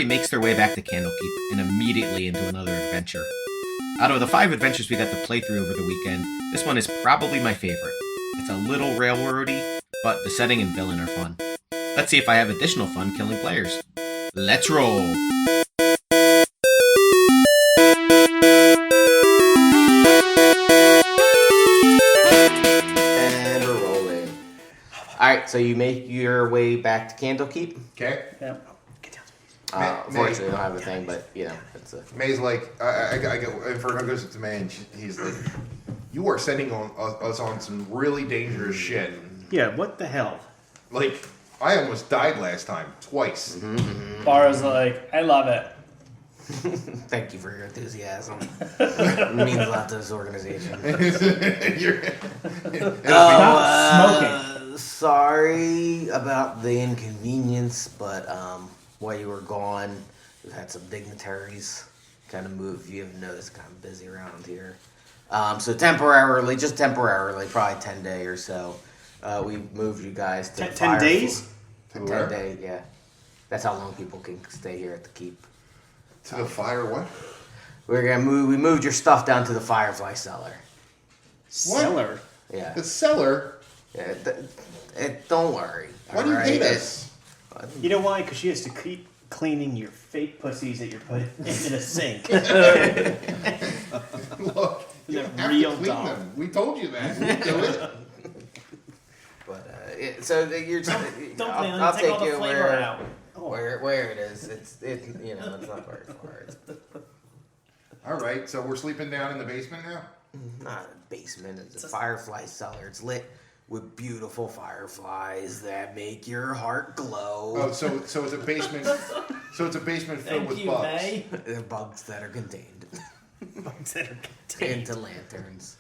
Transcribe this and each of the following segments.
party makes their way back to Candlekeep and immediately into another adventure. Out of the 5 adventures we got to play through over the weekend, this one is probably my favorite. It's a little railroady, but the setting and villain are fun. Let's see if I have additional fun killing players. Let's roll! And we're rolling. Alright, so you make your way back to Candlekeep. Okay. Yep. Unfortunately, I don't have a thing, but, you know, it's a... May's like, I get, Virgo goes up to May and he's like, you are sending us on some really dangerous shit. Yeah, what the hell? Like, I almost died last time, twice. Bara's like, I love it. Thank you for your enthusiasm. It means a lot to this organization. Smoking. Sorry about the inconvenience, but while you were gone, we've had some dignitaries kind of move. You have noticed kind of busy around here. So temporarily, probably 10 days or so, we moved you guys to 10 days? 10 days, yeah. That's how long people can stay here at the keep. To the fire, what? We moved your stuff down to the Firefly Cellar. Cellar? Yeah. The cellar? Yeah, don't worry. Why do you hate us? You know why? Because she has to keep cleaning your fake pussies that you're putting into the sink. Look, you The don't have real to clean dog. them. We told you that. We do it. But so you're Don't blame I'll them. Take all take the you flavor out. where it is. It's you know, it's not very far. It's All right, so we're sleeping down in the basement now? not a basement. It's a Firefly Cellar. It's lit with beautiful fireflies that make your heart glow. Oh, so it's a basement. So it's a basement filled with bugs. May. They're bugs that are contained Bugs that are contained. into lanterns.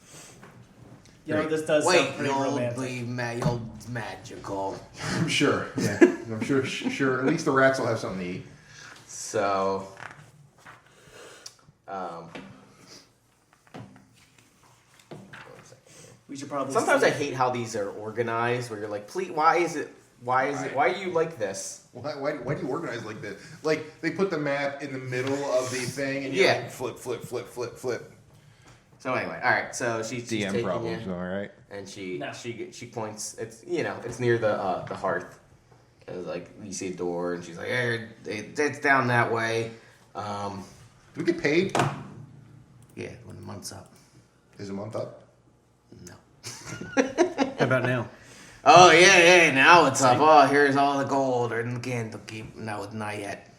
You know, this does Wait, sound pretty romantic. you'll magical. I'm sure. Yeah, I'm sure. Sure. At least the rats will have something to eat. So, We should probably. sometimes I hate how these are organized. Where you're like, please, why do you like this? Why do you organize like this? Like they put the map in the middle of the thing, and you Yeah. like flip, flip, flip, flip, flip. So anyway, all right. So she's taking problems, you, all right. and she No. she points. It's it's near the hearth. And it's like you see a door, and she's like, hey, it's down that way. Do we get paid? Yeah, when the month's up. Is a month up? No. How about now? Oh yeah, now it's up. Oh, here's all the gold in the Candlekeep. No, it's not yet.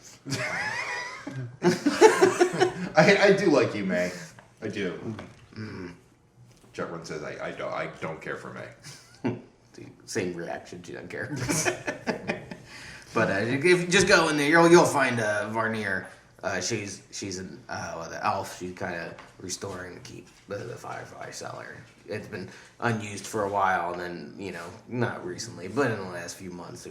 I do like you, May. I do. Chuck says I don't care for May. Same reaction. She doesn't care. But if you just go in there, you'll find Varnier. She's an the elf. She's kind of restoring the keep, the Firefly Cellar. It's been unused for a while, and then not recently, but in the last few months,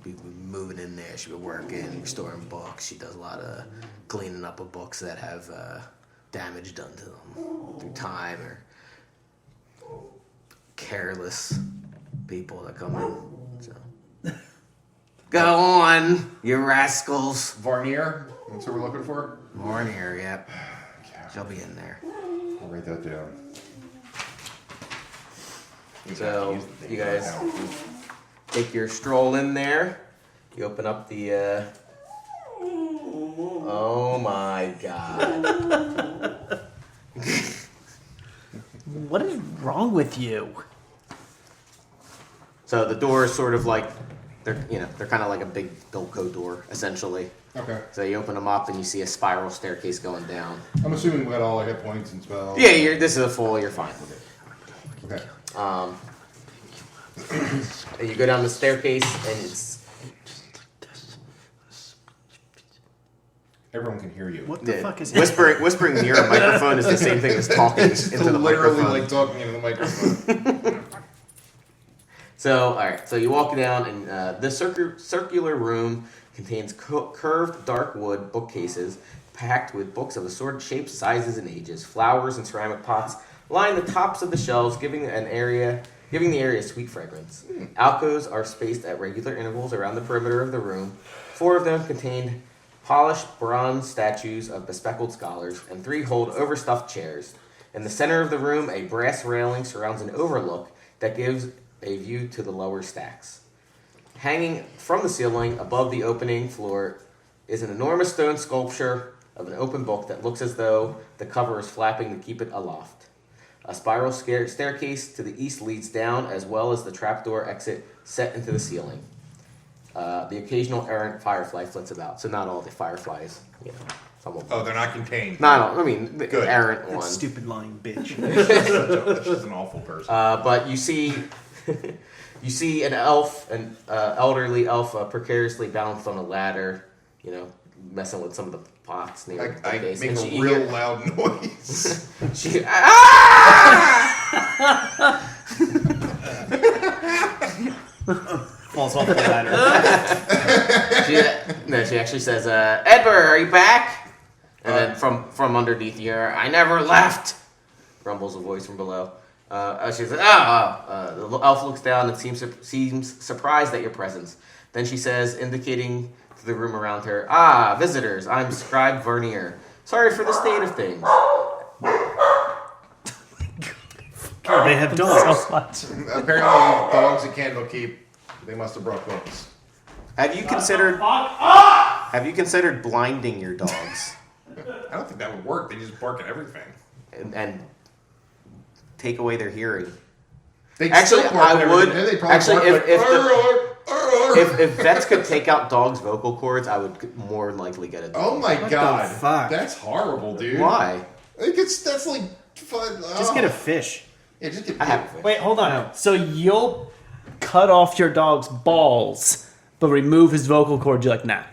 we've been moving in there. She's been working, restoring books. She does a lot of cleaning up of books that have damage done to them through time or careless people that come in. So go on, you rascals. Varnier? That's what we're looking for? Varnier, yep. She'll be in there. I'll write that down. So you guys take your stroll in there. You open up the. Oh my god! What is wrong with you? So the door is sort of like they're kind of like a big Bilko door essentially. Okay. So you open them up and you see a spiral staircase going down. I'm assuming we got all our hit points and spells. Yeah, this is a full. You're fine with it. Okay. And you go down the staircase and it's Everyone can hear you. What the fuck is whispering near a microphone is the same thing as talking It's into the literally microphone. like talking into the microphone. So, all right. So you walk down, and this circular room contains curved dark wood bookcases packed with books of assorted shapes, sizes, and ages. Flowers and ceramic pots line the tops of the shelves, giving the area sweet fragrance. Alcoves are spaced at regular intervals around the perimeter of the room. 4 of them contain polished bronze statues of bespectacled scholars, and 3 hold overstuffed chairs. In the center of the room, a brass railing surrounds an overlook that gives a view to the lower stacks. Hanging from the ceiling above the opening floor is an enormous stone sculpture of an open book that looks as though the cover is flapping to keep it aloft. A spiral staircase to the east leads down, as well as the trapdoor exit set into the ceiling. The occasional errant firefly flits about, so not all the fireflies, some of them. Oh, they're not contained. Not all, I mean, the Good. errant That one. stupid lying bitch. That's just an awful person. But you see, an elf, an elderly elf, precariously balanced on a ladder, messing with some of the pots near the I base. make And a she real hear- loud noise. She Falls off the ladder. she actually says, "Ebder, are you back?" And then from underneath you, "I never left," grumbles a voice from below. She says, The elf looks down and seems surprised at your presence. Then she says, indicating to the room around her, visitors, I'm Scribe Vernier. Sorry for the state of things. They have dogs. Apparently, dogs at Candlekeep, they must have brought books. Have you considered blinding your dogs I don't think that would work. They just bark at everything. and take away their hearing? They Actually, still bark I at everything. would. They probably Actually, bark if vets could take out dogs' vocal cords, I would more likely get it. Oh my What god, the fuck? that's horrible, dude. Why? That's like fun. Just get a fish. Yeah, just get. I have. Wait, hold on. So you'll cut off your dog's balls, but remove his vocal cords. You're like, nah.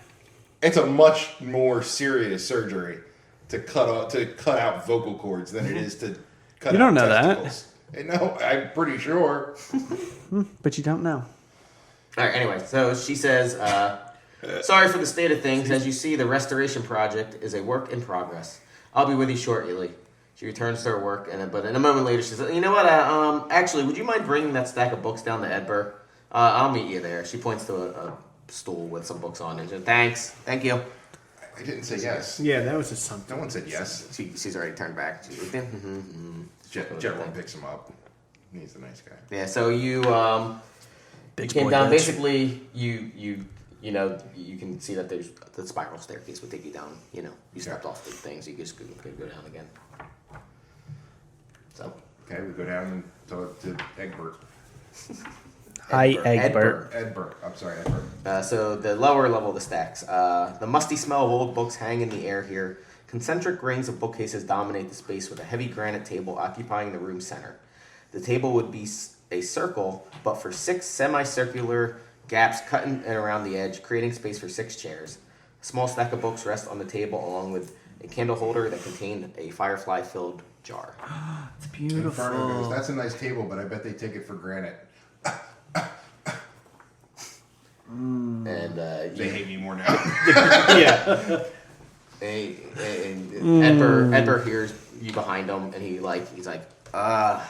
It's a much more serious surgery to cut out vocal cords than it is to cut. You don't out know that. testicles. No, I'm pretty sure. But you don't know. All right. Anyway, so she says, "Sorry for the state of things. As you see, the restoration project is a work in progress. I'll be with you shortly." She returns to her work, but in a moment later, she says, "You know what? Actually, would you mind bringing that stack of books down to Ebder? I'll meet you there." She points to a stool with some books on it. She says, "Thanks, thank you." I didn't say yes. Yeah, that was just something. No one said yes. She's already turned back. She's like, General picks him up. He's a nice guy. Yeah. So you Big came boy down. Dutch. Basically, you can see that there's the spiral staircase would take you down. You stepped off the thing, so you just could go down again. So Okay, we go down to Egbert. Hi, Edbert. Egbert. Edbert. I'm sorry, Edbert. So the lower level of the stacks. The musty smell of old books hang in the air here. Concentric rings of bookcases dominate the space with a heavy granite table occupying the room's center. The table would be a circle, but for 6 semicircular gaps cut in and around the edge, creating space for 6 chairs. A small stack of books rest on the table along with a candle holder that contained a firefly-filled jar. It's Inferno goes, beautiful. that's a nice table, but I bet they take it for granted. And They hate me more now. Yeah. Edbert hears you behind him, and he's like, I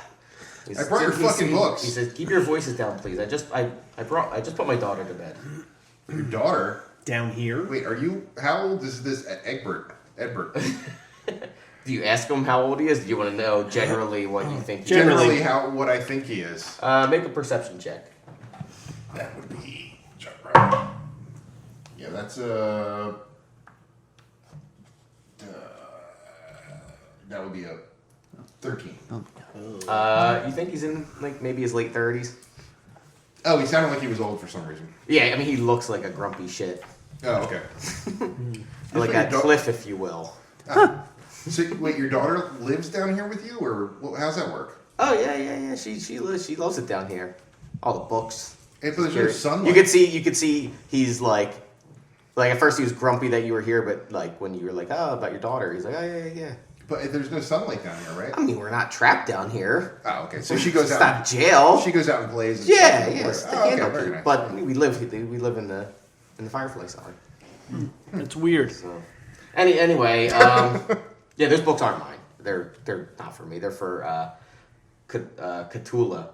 brought your fucking books. He says, "Keep your voices down, please. I just put my daughter to bed." Your daughter? Down here. Wait, how old is this Egbert? Edbert. Do you ask him how old he is? Do you want to know generally what you think? Generally, what I think he is. Make a perception check. That would be. Yeah, that's that would be a 13. You think he's in maybe his late 30s? Oh, he sounded like he was old for some reason. Yeah, I mean he looks like a grumpy shit, Oh, okay. like a cliff, if you will. So, wait, your daughter lives down here with you, or how's that work? Oh yeah. She loves it down here. All the books. If there's no sunlight. You could see he's like at first he was grumpy that you were here, but when you were like, oh, about your daughter, he's like, oh yeah. But there's no sunlight down here, right? I mean, we're not trapped down here. Oh, okay. So she goes It's out. not jail. She goes out and plays. And Yeah, stuff. it's the Oh, okay, Candlekeep. very nice. But we live in the Firefly Cellar. It's weird. So anyway, yeah, those books aren't mine. They're not for me. They're for Cthulhu.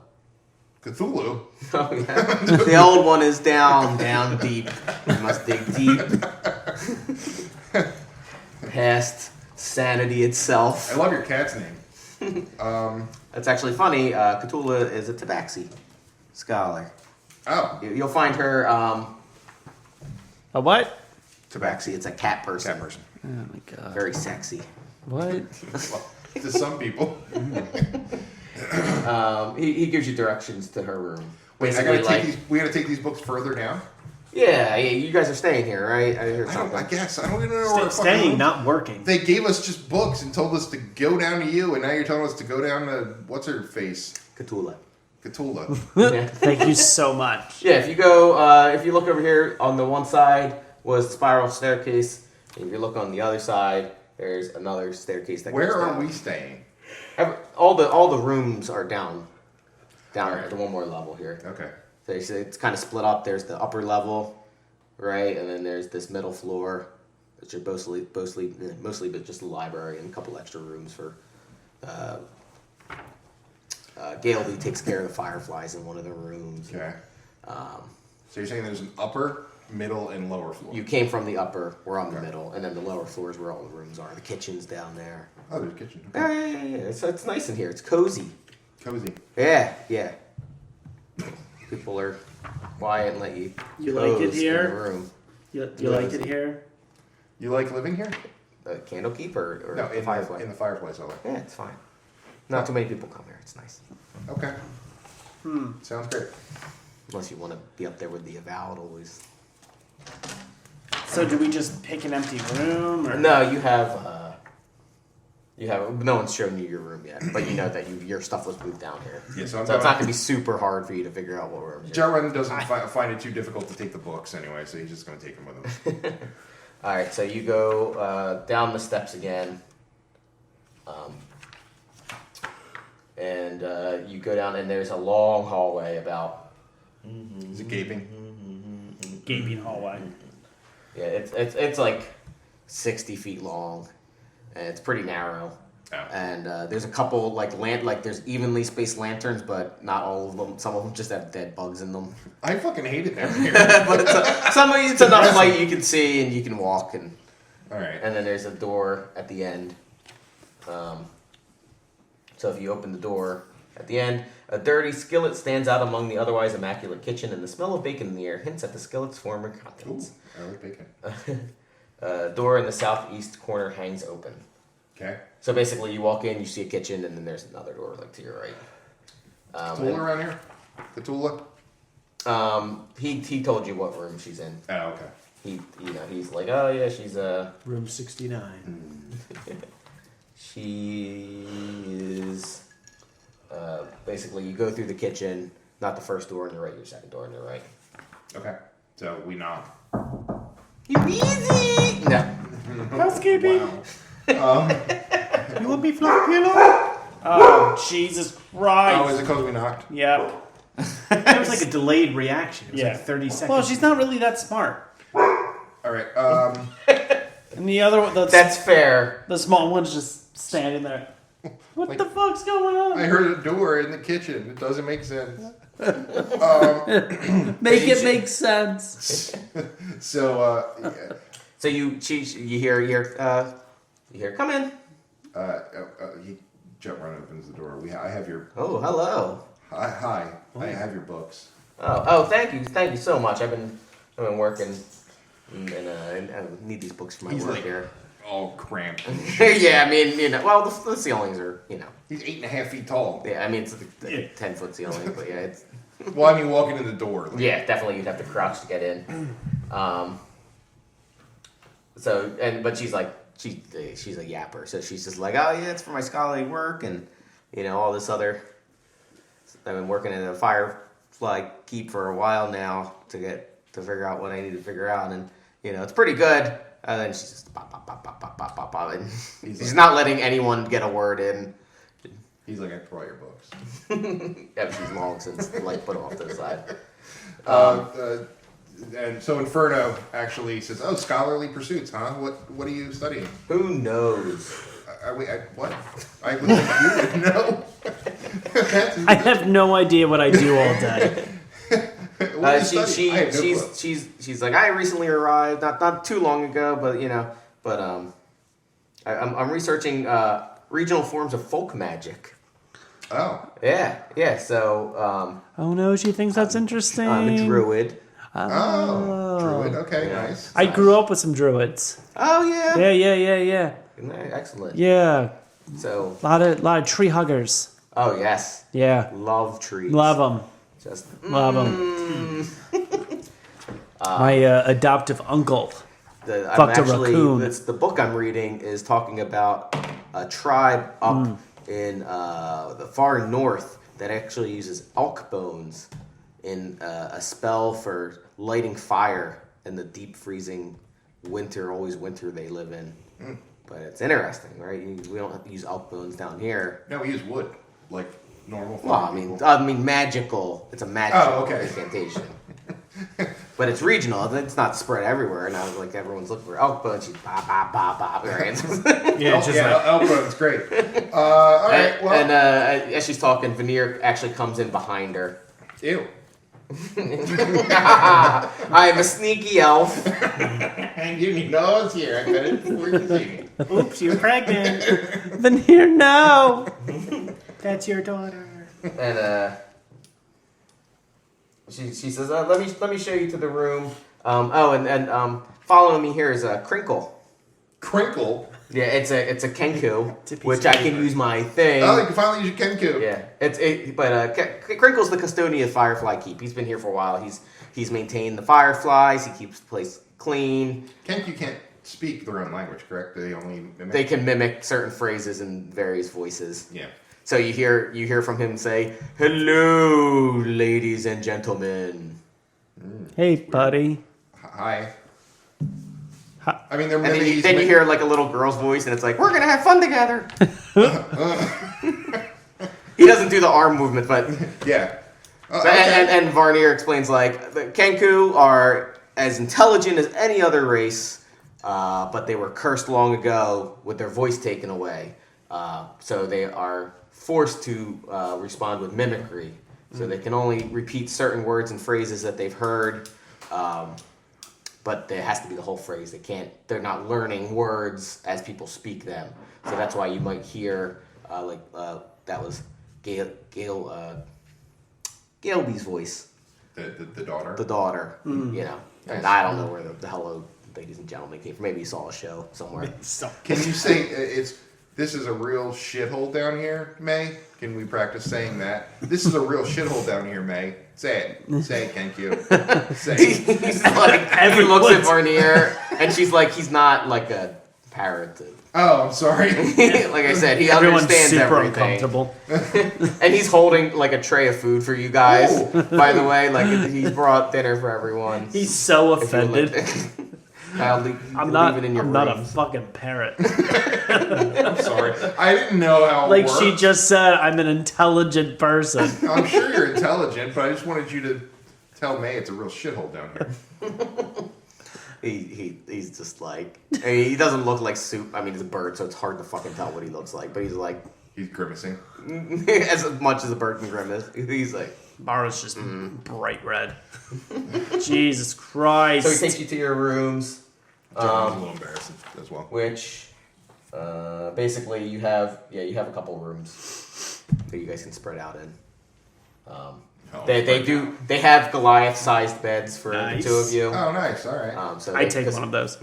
Cthulhu? Oh yeah. The old one is down deep. You must dig deep. Past sanity itself. I love your cat's name. That's actually funny. Cthulhu is a tabaxi scholar. Oh, You'll find her A what? tabaxi. It's a cat person. cat person. Oh my god. Very sexy. What? Well, to some people. He gives you directions to her room. Wait, Basically, we gotta take these books further down? yeah, you guys are staying here, right? I heard I something. guess. I don't even know where Staying, not working. They gave us just books and told us to go down to you, and now you're telling us to go down to what's her face? Cthulhu. Cthulhu. Yeah. Thank you so much. Yeah, if you go, if you look over here, on the one side was the spiral staircase, and if you look on the other side, there's another staircase that Where goes down. are we staying? All the rooms are down at the one more level here. Okay. So it's kind of split up. There's the upper level, right, and then there's this middle floor, which are mostly but just a library and a couple extra rooms for. Gailby takes care of the fireflies in one of the rooms. Okay. So you're saying there's an upper, middle, and lower floor? You came from the upper, we're on the middle, and then the lower floor is where all the rooms are. The kitchen's down there. Oh, there's a kitchen. Okay. Yeah. It's nice in here. It's cozy. Cozy. Yeah. People are quiet and let you. You like it coast in here? the room. You like it here? You like living here? The Candlekeep or No, the in Firefly? in the Firefly Cellar. Yeah, it's fine. Not too many people come here. It's nice. Okay. Sounds great. Unless you want to be up there with the avowed always. So do we just pick an empty room? Or? No, you have. No one's shown you your room yet, but you know that your stuff was moved down here. Yeah, so So it's not going to be super hard for you to figure out what room. Jaron doesn't find it too difficult to take the books anyway, so he's just going to take them with him. All right, so you go down the steps again, and you go down, and there's a long hallway about. Is it gaping? Gaping hallway. Yeah, it's like 60 feet long, and it's pretty narrow. Oh. And there's a couple there's evenly spaced lanterns, but not all of them. Some of them just have dead bugs in them. I fucking hate it down here. But it's enough light you can see and you can walk, and Alright. then there's a door at the end. So if you open the door at the end, a dirty skillet stands out among the otherwise immaculate kitchen, and the smell of bacon in the air hints at the skillet's former Ooh, contents. I like bacon. Door in the southeast corner hangs open. Okay. So basically, you walk in, you see a kitchen, and then there's another door to your right. Cthulhu around here? Cthulhu? He told you what room she's in. Oh, okay. He's like, oh yeah, she's Room 69. she is basically you go through the kitchen, not the first door on your right, your second door on your right. Okay. So we knock. You easy. No. Housekeeping. Wow. You want me fluffy pillow? Oh, Jesus Christ. Oh, is it because we knocked? Yep. There was like a delayed reaction. It was Yeah. like 30 seconds. Well, she's not really that smart. Alright, And the other one, That's fair. the small one's just standing there. What the fuck's going on? I heard a door in the kitchen. It doesn't make sense. Make it make sense. So, yeah. So you hear come in. He jump right opens the door. I have your. Oh, hello. Hi. I have your books. Oh, thank you so much. I've been working, and I need these books for my He's work like here. all cramped. Yeah, I mean, well, the ceilings are, He's 8.5 feet tall. yeah, I mean, it's a 10-foot ceiling, but yeah, it's, Well, I mean, walking in the door. Like, yeah, definitely you'd have to crouch to get in. But she's like, she's a yapper, so she's just like, oh yeah, it's for my scholarly work, and all this other. I've been working in a Firefly Keep for a while now to figure out what I need to figure out, and it's pretty good. And then she's just pop, pop, pop, pop, pop, pop, pop, pop, and she's not letting anyone get a word in. He's like, I brought your books. Yeah, she's long since like put them off to the side. And so Inferno actually says, "Oh, scholarly pursuits, huh? What are you studying?" Who knows? What? I would think you would know. I have no idea what I do all day. What do you study? I have no clue. She's like, I recently arrived, not too long ago, but But I'm researching regional forms of folk magic. Oh. Yeah. So Oh no, she thinks that's interesting. I'm a druid. Oh. Druid. Okay, Yeah. nice. I grew up with some druids. Oh yeah. Yeah. Excellent. Yeah, So. lot of tree huggers. Oh yes. Yeah, Love trees. love them. Just Love them. My adoptive uncle. Fucked a raccoon. The book I'm reading is talking about a tribe up in the far north that actually uses elk bones in a spell for lighting fire in the deep freezing winter they live in. But it's interesting, right? We don't have to use elk bones down here. No, we use wood, like normal. Well, I mean magical. It's a magical incantation. But it's regional. It's not spread everywhere. And I was like, everyone's looking for elk bones. She's bop, bop, bop, bop. Right? elk bones, great. All right, well. And as she's talking, Veneer actually comes in behind her. Ew. I am a sneaky elf. And you didn't know I was here. I got it before you see me. Oops, you're pregnant. Veneer, no. That's your daughter. And she says, let me show you to the room. And following me here is a Crinkle. Crinkle? Yeah, it's a Kenku, which I can use my thing. Oh, you can finally use your Kenku. Yeah, Crinkle's the custodian of Firefly Keep. He's been here for a while. He's maintained the fireflies. He keeps the place clean. Kenku can't speak their own language, correct? They only mimic. They can mimic certain phrases in various voices. Yeah. So you hear from him say, "Hello, ladies and gentlemen." Hey, buddy. Hi. I mean, they're And then you hear like a little girl's voice, and it's like, "We're gonna have fun together." He doesn't do the arm movement, but yeah. And Varnier explains like the Kenku are as intelligent as any other race, but they were cursed long ago with their voice taken away. So they are forced to respond with mimicry. So they can only repeat certain words and phrases that they've heard. But there has to be the whole phrase. They're not learning words as people speak them. So that's why you might hear that was Gailby's voice. The daughter. The daughter. You know. And I don't know where the hello, ladies and gentlemen came from. Maybe you saw a show somewhere. Can you say this is a real shithole down here, May? Can we practice saying that? This is a real shithole down here, May. Say it. Say it, thank you. Say it. He's like, he looks at Varnier, and she's like, he's not like a parrot. Oh, I'm sorry. Like I said, he Everyone's understands super everything. uncomfortable. And he's holding like a tray of food for you guys. Ooh. By the way, like he's brought dinner for everyone. He's so If you would like offended. to- I'll leave, I'm leave it in your not a rooms. fucking parrot. I'm sorry. I didn't know how it Like worked. she just said, I'm an intelligent person. I'm sure you're intelligent, but I just wanted you to tell May it's a real shithole down here. He's just like, I mean, he doesn't look like soup. I mean, he's a bird, so it's hard to fucking tell what he looks like. But he's like, He's grimacing. as much as a bird can grimace, he's like. Mara's just bright red. Jesus Christ. So he takes you to your rooms, It's a little embarrassing as well. which basically you have a couple rooms that you guys can spread out in. They have Goliath-sized beds for Nice. the two of you. Oh, nice. All right. So I take one of those.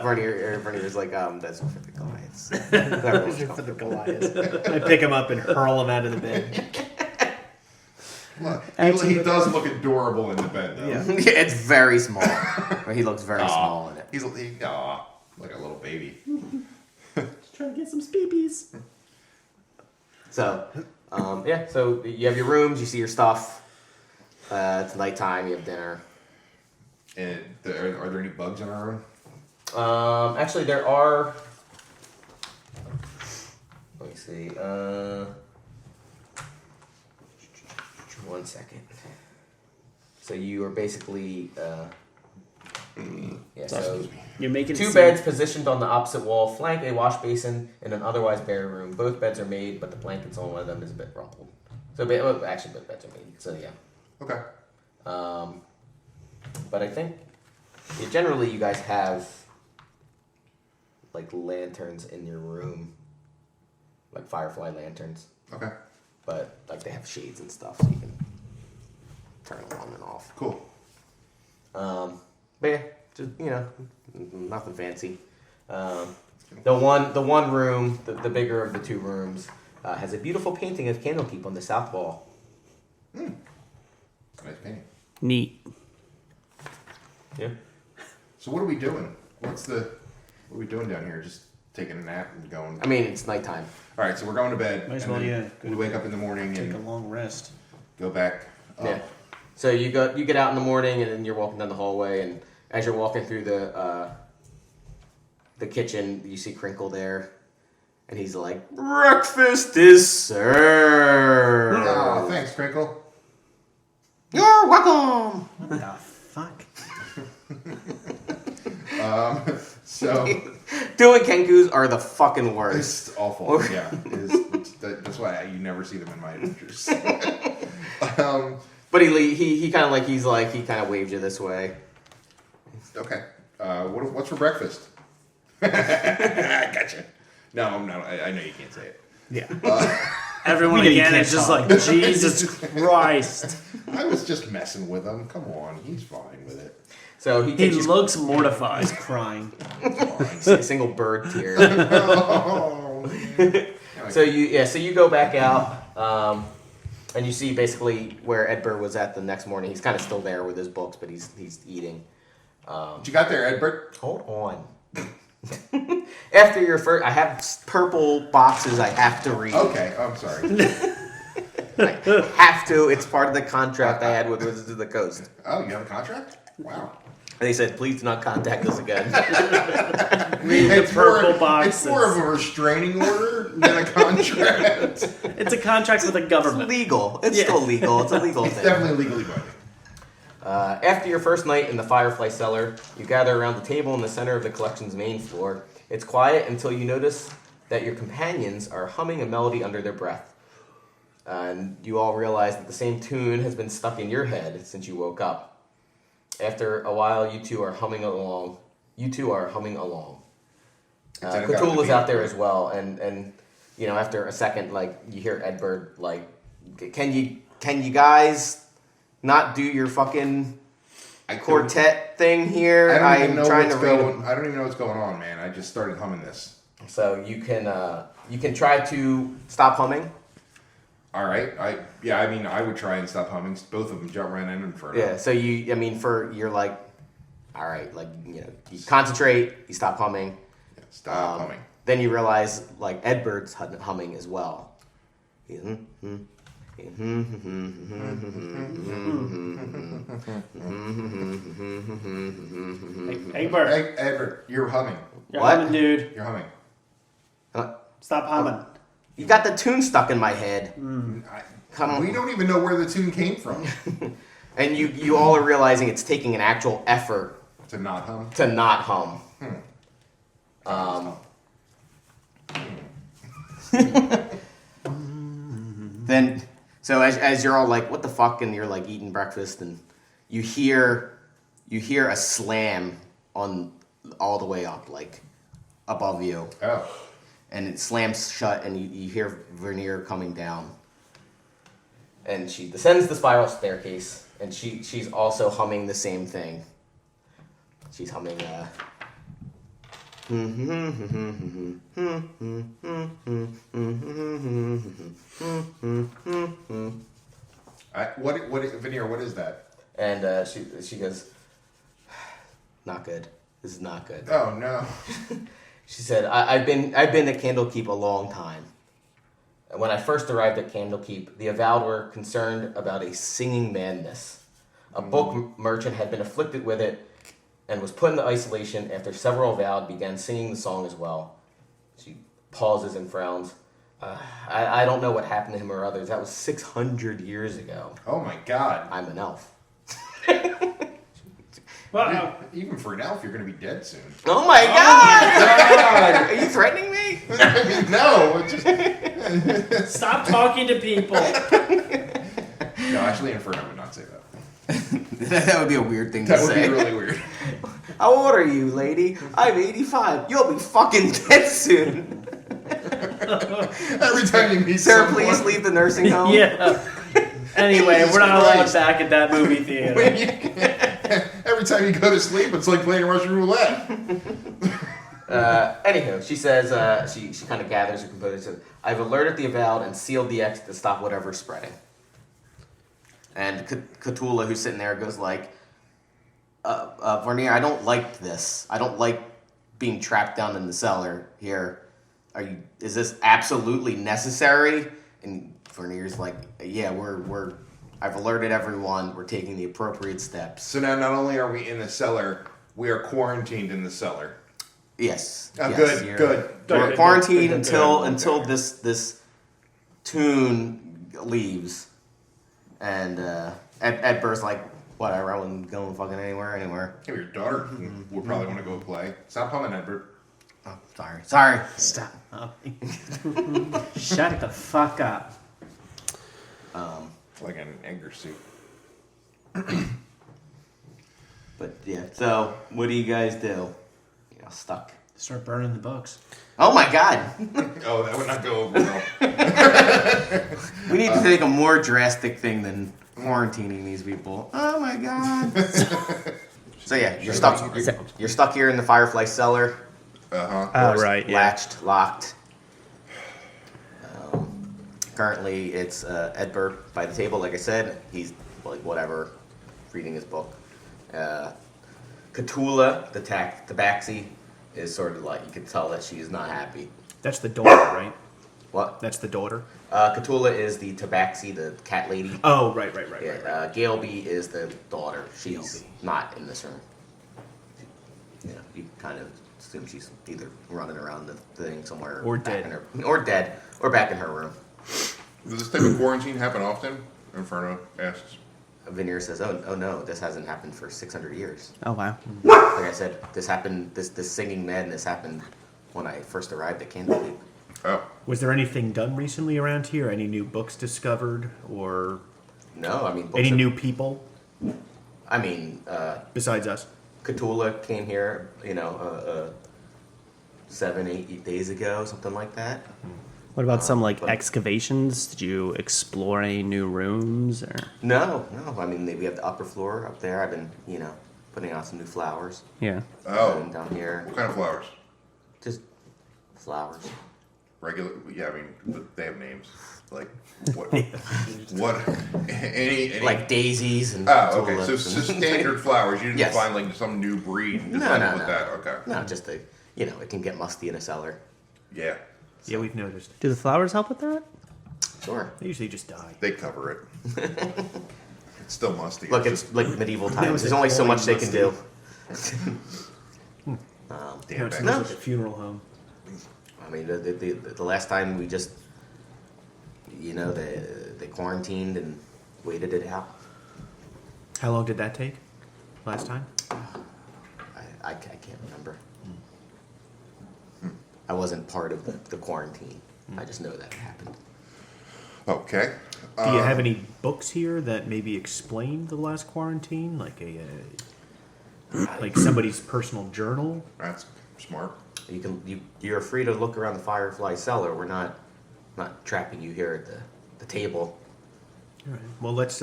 Vernier's like, that's for the Goliaths. Everyone's For the comfortable. Goliath. I pick him up and hurl him out of the bed. Look, he does look adorable in the bed, though. Yeah. It's very small. He looks very small in it. He's like a little baby. Just trying to get some speepies. So, so you have your rooms, you see your stuff. It's nighttime, you have dinner. And are there any bugs in our room? Actually, there are. Let me see. 1 second. So you are basically. So You're making two it beds positioned on the opposite wall flank a wash basin in an otherwise bare room. Both beds are made, but the blankets on one of them is a bit rumpled. So actually, both beds are made. So yeah. Okay. But I think generally you guys have like lanterns in your room, like Firefly lanterns, Okay. but like they have shades and stuff, so you can turn them on and off. Cool. But yeah, just nothing fancy. The one room, the bigger of the two rooms, has a beautiful painting of Candlekeep on the south wall. Nice painting. Neat. Yeah. So what are we doing? What are we doing down here? Just taking a nap and going. I mean, it's nighttime. All right, so we're going to bed. Might as and well, then yeah. We wake up in the morning Take a and long rest. go back up. Yeah. So you get out in the morning, and then you're walking down the hallway, and as you're walking through the kitchen, you see Crinkle there, and he's like, "Breakfast is served." Oh, thanks, Crinkle. You're welcome. What the fuck? So Doing Kenkus are the fucking worst. it's awful. Yeah, that's why you never see them in my adventures. But he kind of waved you this way. Okay. What's for breakfast? Gotcha. No, I know you can't say it. Yeah. Everyone We know you again can't is just talk. like, Jesus Christ. I was just messing with him. Come on, he's fine with it. So he He takes you looks mortified. He's crying. a single bird tear. Oh, man. So you go back out, and you see basically where Ebder was at the next morning. He's kind of still there with his books, but he's eating. What you got there, Edbert? Hold on. After your first, I have purple boxes I have to read. Okay, I'm sorry. I have to. It's part of the contract I had with Wizards of the Coast. Oh, you have a contract? Wow. They said, please do not contact us again. Read the purple boxes. It's more of a restraining order than a contract. It's a contract with the It's government. legal. It's Yeah. still legal. It's a legal It's thing. definitely legally binding. After your first night in the Firefly Cellar, you gather around the table in the center of the collection's main floor. It's quiet until you notice that your companions are humming a melody under their breath. And you all realize that the same tune has been stuck in your head since you woke up. After a while, you two are humming along. Cthulhu's out there as well, and after a second, like you hear Edbird like, can you guys not do your fucking quartet thing here? I don't even know trying what's to read going. them. I don't even know what's going on, man. I just started humming this. So you can try to stop humming. All right. I would try and stop humming. Both of them jump right in Inferno. Yeah. So you're like, all right, like you concentrate, you stop humming. Yeah, stop humming. Then you realize like Edbird's humming as well. He's, Hey, Bert. Hey, Edward, you're humming. You're What? humming, dude. You're humming. Stop humming. You got the tune stuck in my head. Come on. We don't even know where the tune came from. And you all are realizing it's taking an actual effort To not hum. to not hum. Then, so as you're all like, what the fuck, and you're like eating breakfast, and you hear a slam on all the way up, like above you, Oh. and it slams shut, and you hear Vernier coming down, and she descends the spiral staircase, and she's also humming the same thing. She's humming. Veneer, what is that? And she goes, not good. This is not good. Oh, no. She said, I've been at Candlekeep a long time. When I first arrived at Candlekeep, the Avowed were concerned about a singing madness. A book merchant had been afflicted with it and was put into isolation after several Avowed began singing the song as well. She pauses and frowns. I don't know what happened to him or others. That was 600 years ago. Oh, my God. I'm an elf. Well, Even for an elf, you're going to be dead soon. Oh my God! Are you threatening me? I mean, no. It just... Stop talking to people. No, actually, Inferno would not say that. That would be a weird thing That to would say. be really weird. How old are you, lady? I'm 85. You'll be fucking dead soon. Every time you meet Sir, someone, please leave the nursing home. Yeah. Anyway, we're not allowed back at that movie theater. every time you go to sleep, it's like playing Russian roulette. Anywho, she says, she kind of gathers her composure and says, I've alerted the avowed and sealed the X to stop whatever's spreading. And Cthulhu, who's sitting there, goes like, Varnier, I don't like this. I don't like being trapped down in the cellar here. Is this absolutely necessary? And Varnier's like, yeah, I've alerted everyone. We're taking the appropriate steps. So now not only are we in the cellar, we are quarantined in the cellar. Yes. Oh, yes, good. We're quarantined until this tune leaves. And Edber's like, whatever, I wasn't going fucking anywhere. Hey, your daughter will probably want to go play. Stop humming, Edward. Oh, sorry. Stop. Shut the fuck up. Like an anger suit. But yeah, so what do you guys do? Stuck. Start burning the books. Oh my god. Oh, that would not go over well. We need to take a more drastic thing than quarantining these people. Oh my god. So yeah, you're stuck. You're stuck here in the Firefly Cellar. Oh, right, yeah. Latched, locked. Currently, it's Edber by the table. Like I said, he's like whatever, reading his book. Cthulhu, the tabaxi, is sort of like, you can tell that she is not happy. That's the daughter, right? What? That's the daughter? Cthulhu is the tabaxi, the cat lady. Oh, right. Yeah, Galeby is the daughter. She's not in this room. You know, you kind of assume she's either running around the thing somewhere, Or back dead. in or dead, or back in her room. Does this type of quarantine happen often? Inferno asks. Veneer says, "Oh no, this hasn't happened for 600 years." Oh, wow. Like I said, this happened. This singing madness happened when I first arrived at Candlekeep. Oh. Was there anything done recently around here? Any new books discovered? Or No, I mean books any are- new people I mean, besides us? Cthulhu came here, 7-8 days ago, something like that. What about some but- excavations? Did you explore any new rooms? Or No. I mean, we have the upper floor up there. I've been, putting out some new flowers. yeah, Oh. And down here, What kind of flowers? just flowers. Regular? Yeah, I mean, they have names. Like, what? What? Any? Like daisies and Oh, okay. tulips So and- standard flowers. You didn't Yes. find like some new breed and No, design no, with no. that. Okay. No, just it can get musty in a cellar. Yeah. yeah, we've noticed. Do the flowers help with that? Sure. They usually just die. They cover it. It's still musty. Look, it's like medieval times. There's only so much they can do. damn It's bad. No. like a funeral home. I mean, the last time we just, they quarantined and waited it out. How long did that take? Last time? I can't remember. I wasn't part of the quarantine. I just know that it happened. Okay. Do you have any books here that maybe explain the last quarantine, like like somebody's personal journal? That's smart. You're free to look around the Firefly Cellar. We're not trapping you here at the table. All right. Well, let's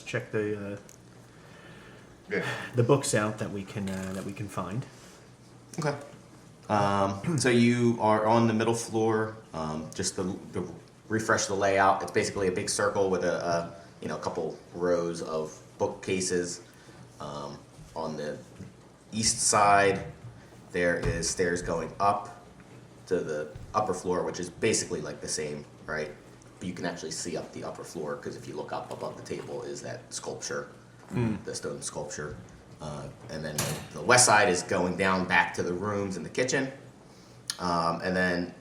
check Yeah. the books out that we can find. Okay. So you are on the middle floor. Just to refresh the layout, it's basically a big circle with a couple rows of bookcases. On the east side, there is stairs going up to the upper floor, which is basically like the same, right? But you can actually see up the upper floor because if you look up above the table is that sculpture, the stone sculpture. And then the west side is going down back to the rooms and the kitchen. And then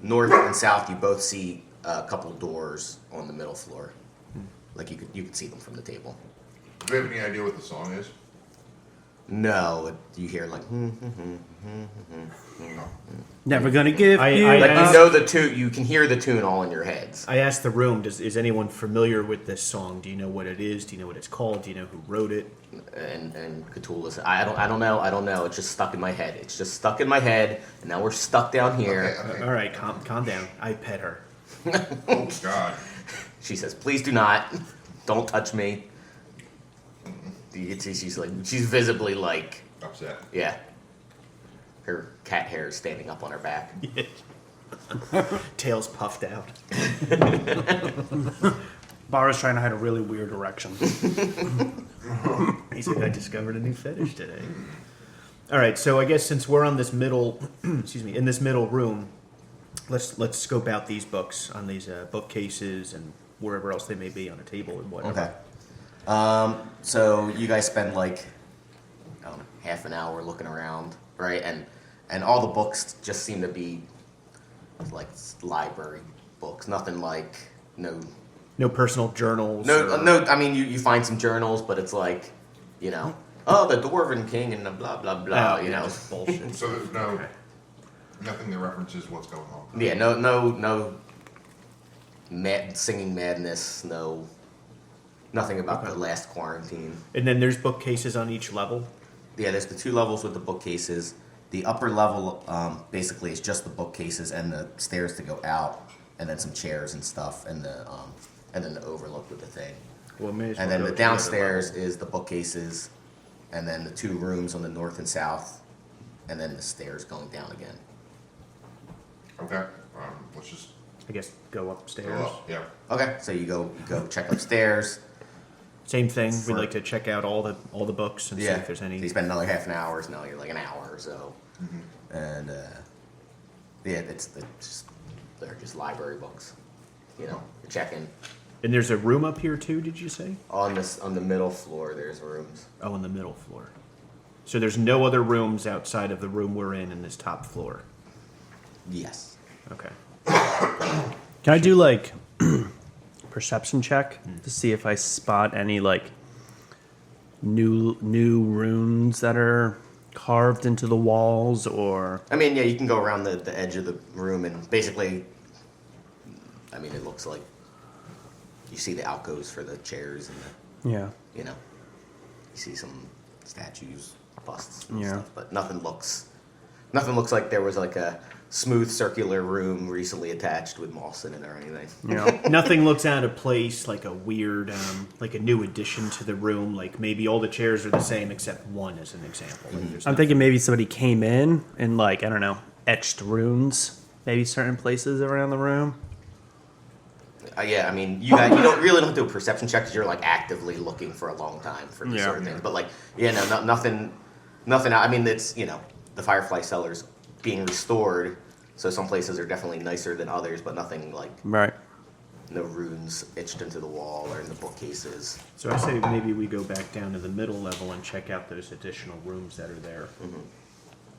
north and south, you both see a couple doors on the middle floor. Like you could see them from the table. Do you have any idea what the song is? No, you hear like. Never gonna give I- you. I- Like asked- you know the tune, you can hear the tune all in your heads. I asked the room, is anyone familiar with this song? Do you know what it is? Do you know what it's called? Do you know who wrote it? And Cthulhu said, I don't know. It's just stuck in my head. It's just stuck in my head, and now we're stuck down here. Okay. All right, calm down. I pet her. Oh God. She says, please do not, don't touch me. You can see she's visibly like, Upset. yeah. Her cat hair is standing up on her back. Tail's puffed out. Bara's trying to hide a really weird erection. He's like, I discovered a new fetish today. All right, so I guess since we're on this middle, in this middle room, let's scope out these books on these bookcases and wherever else they may be on a table and whatever. Okay. So you guys spend like, I don't know, half an hour looking around, right? And all the books just seem to be like library books. Nothing like No personal journals. No, or- no. I mean, you find some journals, but it's like, oh, the Dwarven King and the blah blah blah. Oh, yeah, just bullshit. So there's nothing that references what's going on. Yeah, no. Singing madness. Nothing about the last quarantine. And then there's bookcases on each level. Yeah, there's the 2 levels with the bookcases. The upper level basically is just the bookcases and the stairs to go out, and then some chairs and stuff, and then the overlook with the thing. Well, may as And well then go the to other downstairs level. is the bookcases, and then the 2 rooms on the north and south, and then the stairs going down again. Okay. Let's just I guess go upstairs. go up. Yeah. Okay, so you go check upstairs. Same thing. For- We like to check out all the books and see if there's any. So you spend another half an hour, so now you're like an hour or so. And they're just library books. You're checking. And there's a room up here too. Did you say? On the middle floor, there's rooms. Oh, on the middle floor. So there's no other rooms outside of the room we're in this top floor. Yes. Okay. Can I do like perception check to see if I spot any like new runes that are carved into the walls or I mean, yeah, you can go around the edge of the room and basically, I mean, it looks like you see the alcoves for the chairs and yeah. you see some statues, busts and Yeah. stuff, but nothing looks like there was like a smooth circular room recently attached with moss in it or anything. You know, Nothing looks out of place, like a weird, like a new addition to the room. Like maybe all the chairs are the same except one, as an example. Like there's I'm thinking maybe somebody came in and like I don't know etched runes, maybe certain places around the room. Yeah, I mean, you don't really don't do a perception check because you're like actively looking for a long time for these Yeah. sort of things. But like, yeah, no, nothing. I mean, it's the Firefly Cellar's being restored, so some places are definitely nicer than others, but nothing like Right. no runes etched into the wall or in the bookcases. So I say maybe we go back down to the middle level and check out those additional rooms that are there.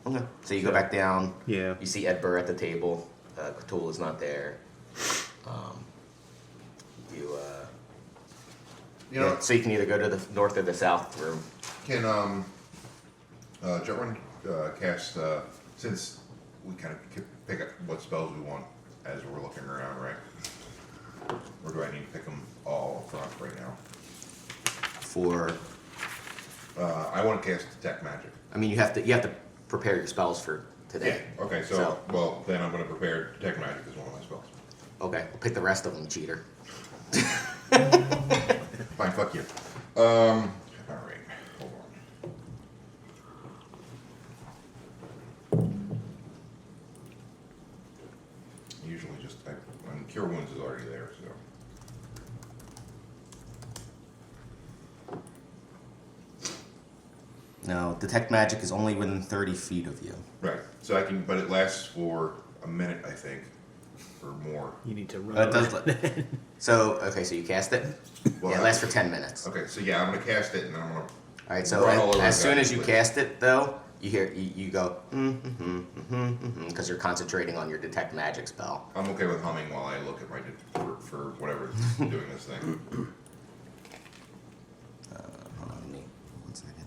Okay. So you go back down. Yeah. You see Ebder at the table. Cthulhu is not there. So you can either go to the north or the south room. Can Jetron cast since we kind of pick up what spells we want as we're looking around, right? Or do I need to pick them all up front right now? For I want to cast detect magic. I mean, you have to prepare your spells for today. Okay, so well then I'm going to prepare detect magic as one of my spells. Okay, we'll pick the rest of them, cheater. Fine, fuck you. All right, hold on. Usually just cure wounds is already there, so. No, detect magic is only within 30 feet of you. Right. So I can, but it lasts for a minute, I think, or more. You need to run. It does. So you cast it. Well, Yeah, it lasts for 10 minutes. Okay, so yeah, I'm gonna cast it, and then I'm gonna. All right. So Run all over as the soon guy, as you please. cast it, though, you hear you go because you're concentrating on your detect magic spell. I'm okay with humming while I look at my for whatever is doing this thing. Hold on, me 1 second.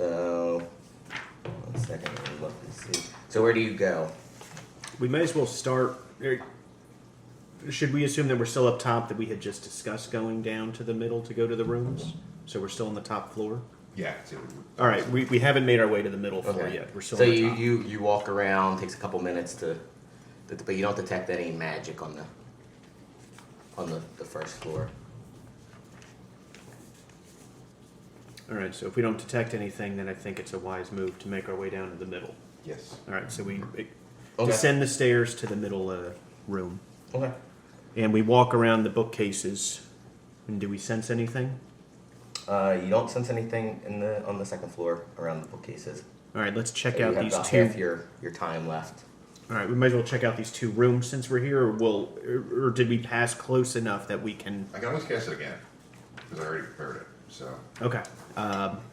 So, 1 second, let me look and see. So where do you go? We might as well start. Should we assume that we're still up top, that we had just discussed going down to the middle to go to the rooms? So we're still on the top floor? Yeah. All right, we haven't made our way to the middle floor Okay. yet. We're still So on the top. you walk around, takes a couple minutes but you don't detect any magic on the first floor. All right, so if we don't detect anything, then I think it's a wise move to make our way down to the middle. Yes. All right, so we Okay. descend the stairs to the middle room. Okay. And we walk around the bookcases. And do we sense anything? You don't sense anything on the second floor around the bookcases. All right, let's check You out have these about two. half your time left. All right, we might as well check out these two rooms since we're here, or did we pass close enough that we can? I can always cast it again because I already prepared it. So Okay,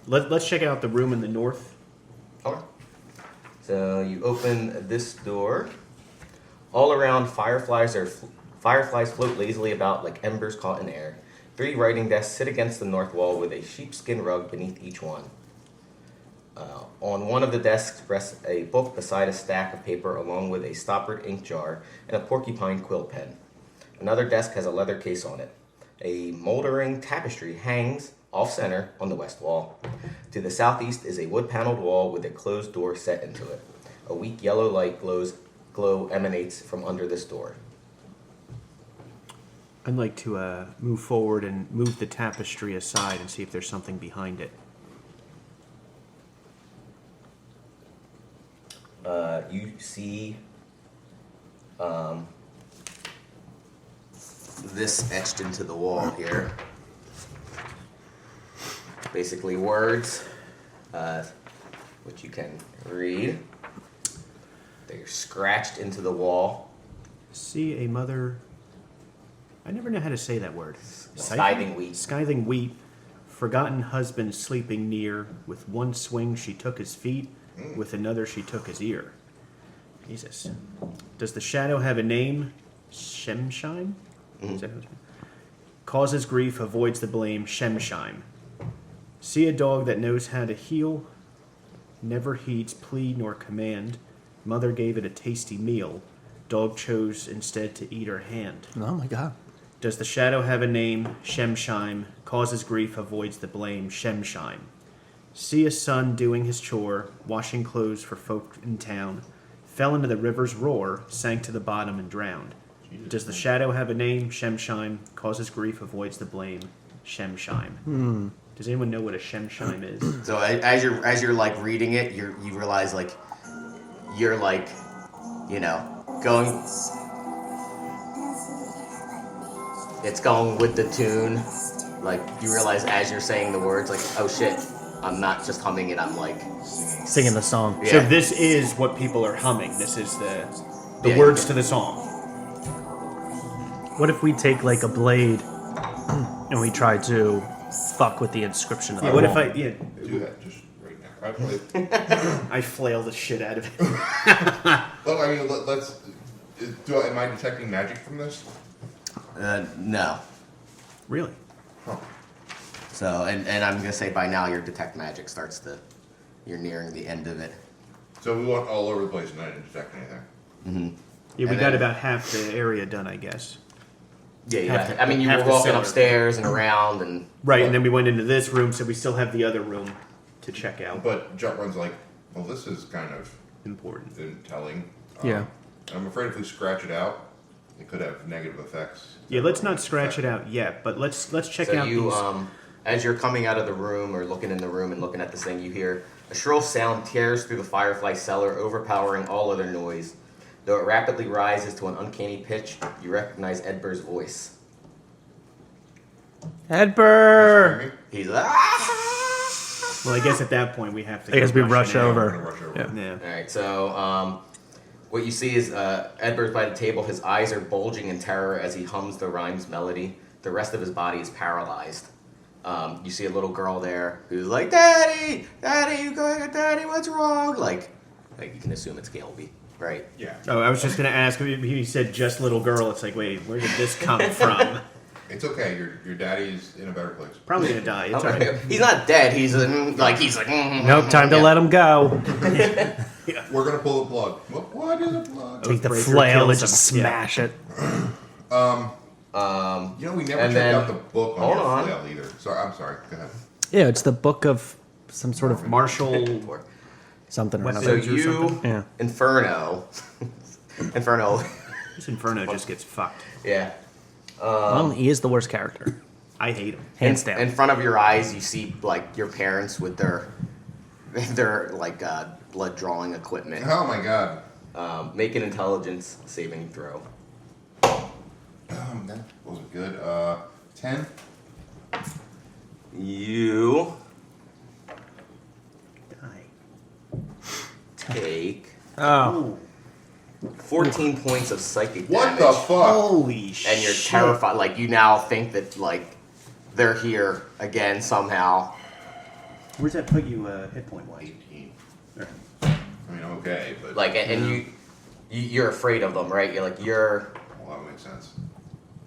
let's check out the room in the north. Okay. So you open this door. All around, fireflies float lazily about like embers caught in air. 3 writing desks sit against the north wall with a sheepskin rug beneath each one. On one of the desks rests a book beside a stack of paper along with a stoppered ink jar and a porcupine quill pen. Another desk has a leather case on it. A moldering tapestry hangs off-center on the west wall. To the southeast is a wood-paneled wall with a closed door set into it. A weak yellow light glow emanates from under this door. I'd like to move forward and move the tapestry aside and see if there's something behind it. You see this etched into the wall here. Basically words, which you can read. They're scratched into the wall. See a mother. I never know how to say that word. Scything wheat. Scything wheat. Forgotten husband sleeping near. With one swing she took his feet. With another she took his ear. Jesus. Does the shadow have a name? Shemshine? Is that how it's- Causes grief, avoids the blame. Shemshine. See a dog that knows how to heal. Never heeds plea nor command. Mother gave it a tasty meal. Dog chose instead to eat her hand. Oh my god. Does the shadow have a name? Shemshine. Causes grief, avoids the blame. Shemshine. See a son doing his chore, washing clothes for folk in town. Fell into the river's roar, sank to the bottom and drowned. Does the shadow have a name? Shemshine. Causes grief, avoids the blame. Shemshine. Does anyone know what a Shemshine is? So as you're like reading it, you realize like you're like, you know, going. It's going with the tune. Like you realize as you're saying the words, like, oh shit, I'm not just humming it. I'm like, Singing the song. yeah. So this is what people are humming. This is the Yeah, words yeah. to the song. What if we take like a blade and we try to fuck with the inscription of the Yeah, what if wall? do that just right now. I flail the shit out of it? Look, I mean, let's. Am I detecting magic from this? no. Really? Huh. So and I'm gonna say by now your detect magic starts to. You're nearing the end of it. So we went all over the place and I didn't detect anything. Yeah, we And got then- about half the area done, I guess. Yeah, you Half got, the- I mean, you half were the walking cellar. upstairs and around and. Right, and then we went into this room, so we still have the other room to check out. But Jump Run's like, well, this is kind of Important. telling. Yeah. I'm afraid if we scratch it out, it could have negative effects. Yeah, let's not scratch it out yet, but let's check So out you, these. as you're coming out of the room or looking in the room and looking at this thing, you hear a shrill sound tears through the Firefly Cellar, overpowering all other noise. Though it rapidly rises to an uncanny pitch, you recognize Ebder's voice. Edbert! He's like, ah! Well, I guess at that point we have to. I guess we go rush rushing out. We're over. gonna rush over. Yeah. Yeah. All right, so what you see is Edber's by the table. His eyes are bulging in terror as he hums the rhyme's melody. The rest of his body is paralyzed. You see a little girl there who's like, "Daddy, Daddy, you going? Daddy, what's wrong?" Like you can assume it's Galeby, right? Yeah. Oh, I was just gonna ask. He said just little girl. It's like, wait, where did this come from? It's okay. Your daddy's in a better place. Probably gonna die. It's all right. He's not dead. He's like Nope, time to let him go. We're gonna pull the plug. What is a plug? Take the Oathbreaker flail and kills just him. smash it. You know, we never And checked then- out the book on hold your on. flail either. Sorry, I'm sorry. Go ahead. Yeah, it's the book of some sort of Martial. something or So another. you, Yeah. Inferno. This Inferno just gets fucked. Yeah. Well, he is the worst character. I hate him. Hands down. In front of your eyes, you see like your parents with their like blood drawing equipment. Oh my god. Make an intelligence saving throw. That wasn't good. 10. You Die. take Oh. 14 points of psychic What damage. the fuck? Holy shit. And you're terrified. Like you now think that like they're here again somehow. Where's that put you hit point wise? 18. Alright. I mean, I'm okay, but Like and you're afraid of them, right? well, that makes sense.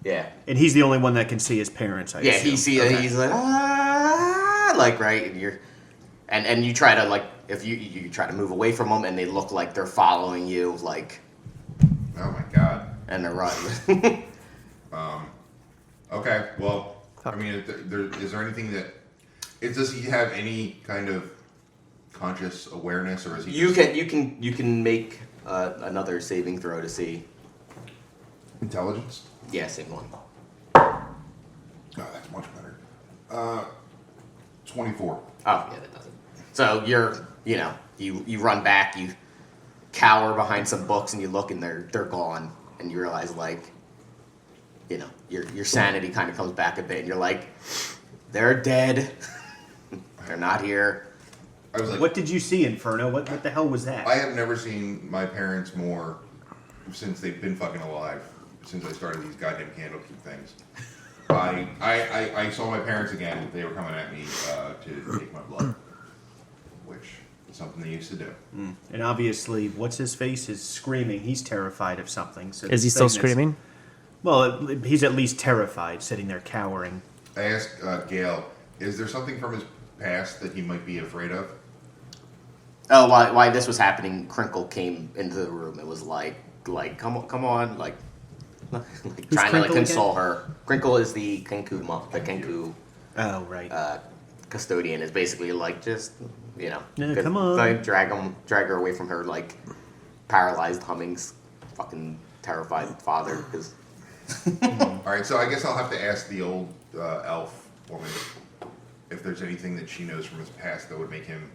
yeah. And he's the only one that can see his parents. I Yeah, assume. he's like like right, and you're and you try to like if you try to move away from them and they look like they're following you like Oh my god. and they're running. Okay, well, I mean, is there anything that does he have any kind of conscious awareness, or is he? you just can make another saving throw to see. intelligence? Yeah, same one. Oh, that's much better. 24. Oh yeah, that doesn't. So you run back, you cower behind some books, and you look, and they're gone, and you realize like, your sanity kind of comes back a bit, and you're like, they're dead, they're not here. I was like, What did you see, Inferno? What the hell was that? I have never seen my parents more since they've been fucking alive. Since I started these goddamn Candlekeep things. I saw my parents again. They were coming at me to take my blood, which is something they used to do. And obviously, what's his face is screaming. He's terrified of something. So Is he this still thing that's- screaming? Well, he's at least terrified, sitting there cowering. I asked Gail, is there something from his past that he might be afraid of? Oh, why this was happening? Crinkle came into the room. It was like come on, like trying to like Crinkle console her. Crinkle is the Kenku Oh, right. custodian. Is basically like just Yeah, come on. like, drag her away from her like paralyzed Humming's fucking terrified father. Because All right, so I guess I'll have to ask the old elf woman if there's anything that she knows from his past that would make him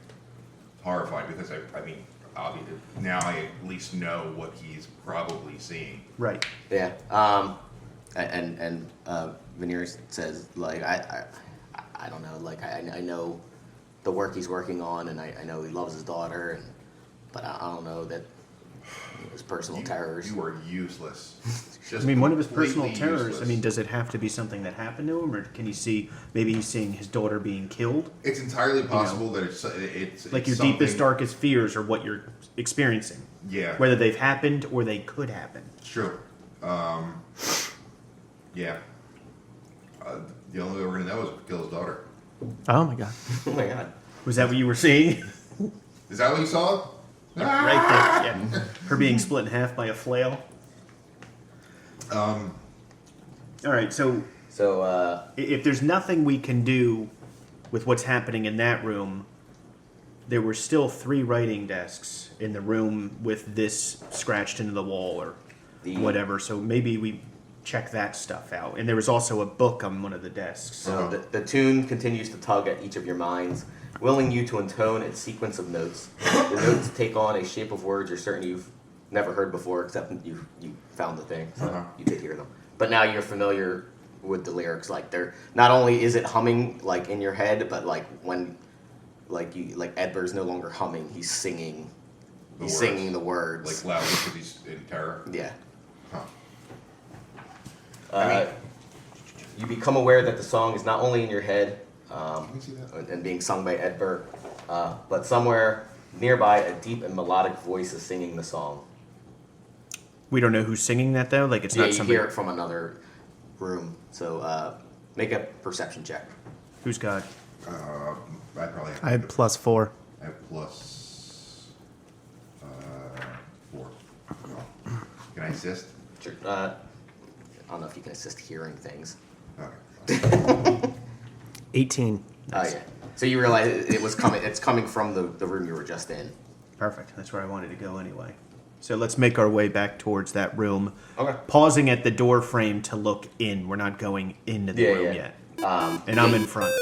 horrified. Because I mean, obviously now I at least know what he's probably seeing. Right. yeah, and Veneer says like I don't know, like I know the work he's working on, and I know he loves his daughter, but I don't know that his personal terrors. You are useless. Just I mean, one of his personal completely terrors. useless. I mean, does it have to be something that happened to him, or can he see? Maybe he's seeing his daughter being killed. It's entirely possible that it's Like your something- deepest, darkest fears are what you're experiencing, Yeah, whether they've happened or they could happen. it's true. Yeah. The only way we're gonna know is if we kill his daughter. Oh my god. Oh my god. Was that what you were seeing? Is that what you saw? Right there. Yeah. Her being split in half by a flail. All right. So So if there's nothing we can do with what's happening in that room, there were still 3 writing desks in the room with this scratched into the wall or whatever. So maybe we check that stuff out. And there was also a book on one of the desks. So the tune continues to tug at each of your minds, willing you to intone its sequence of notes. The notes take on a shape of words you're certain you've never heard before, except you found the thing, so you did hear them. But now you're familiar with the lyrics. Like they're not only is it humming like in your head, but like when like Edber's no longer humming, he's singing. He's singing the words. Like loudly because he's in terror. Yeah. Huh. You become aware that the song is not only in your head Can you see that? and being sung by Edber, but somewhere nearby, a deep and melodic voice is singing the song. We don't know who's singing that though. Like it's Yeah, not you somebody. hear it from another. room. So make a perception check. Who's got? I probably have. I had +4. I have plus 4. Can I assist? Sure. I don't know if you can assist hearing things. Okay. 18. Oh yeah. So you realize it was coming. It's coming from the room you were just in. Perfect. That's where I wanted to go anyway. So let's make our way back towards that room. Okay. Pausing at the door frame to look in. We're not going into the room yet. And I'm in front.